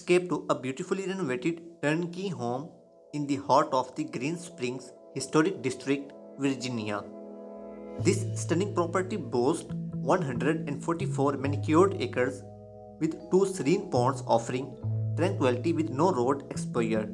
escape to a beautifully renovated turnkey home in the heart of the Green Springs Historic District, Virginia. This stunning property boasts 144 manicured acres with two serene ponds offering tranquility with no road exposure.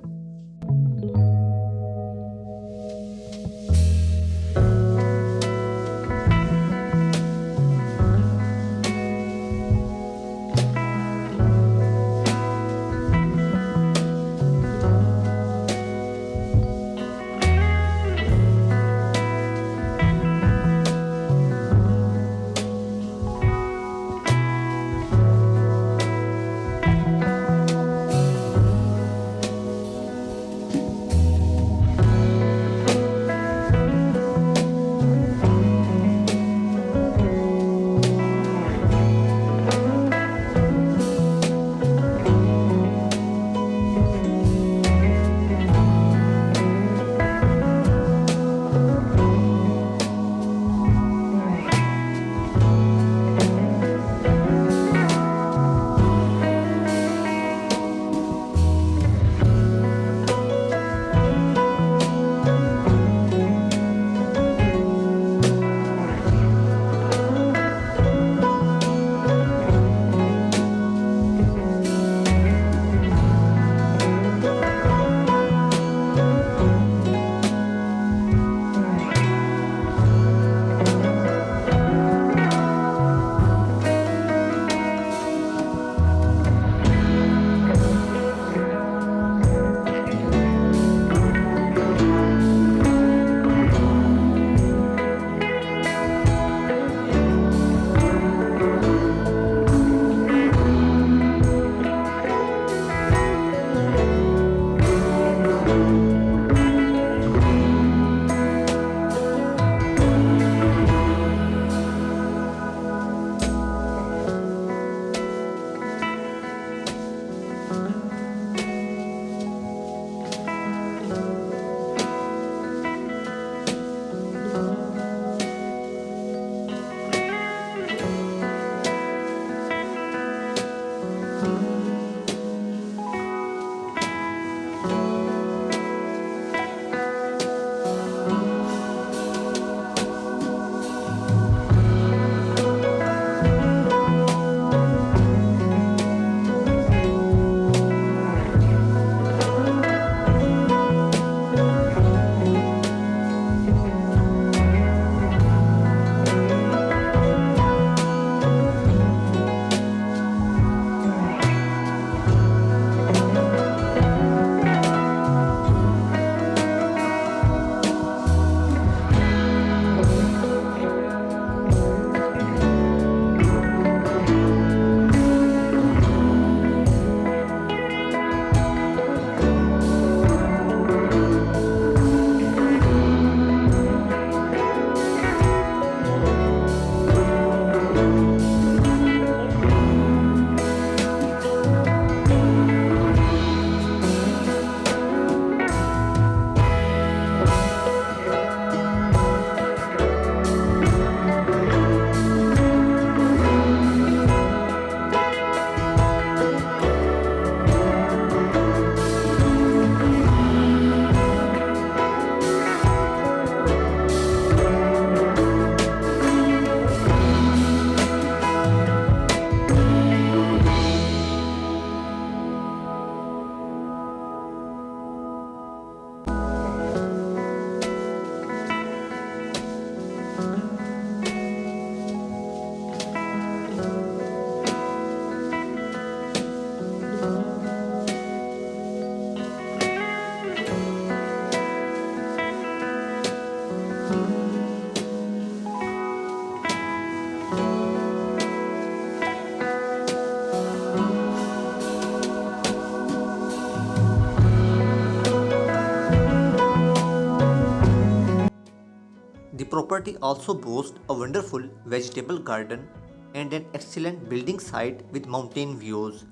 The property also boasts a wonderful vegetable garden and an excellent building site with mountain views.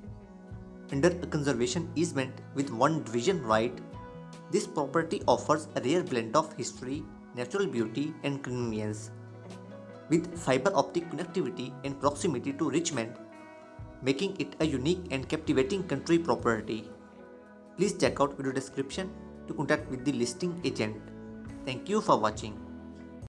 Under a conservation easement with one division right, this property offers a rare blend of history, natural beauty, and convenience. With fiber optic connectivity and proximity to Richmond, making it a unique and captivating country property. Please check out video description to contact with the listing agent. Thank you for watching.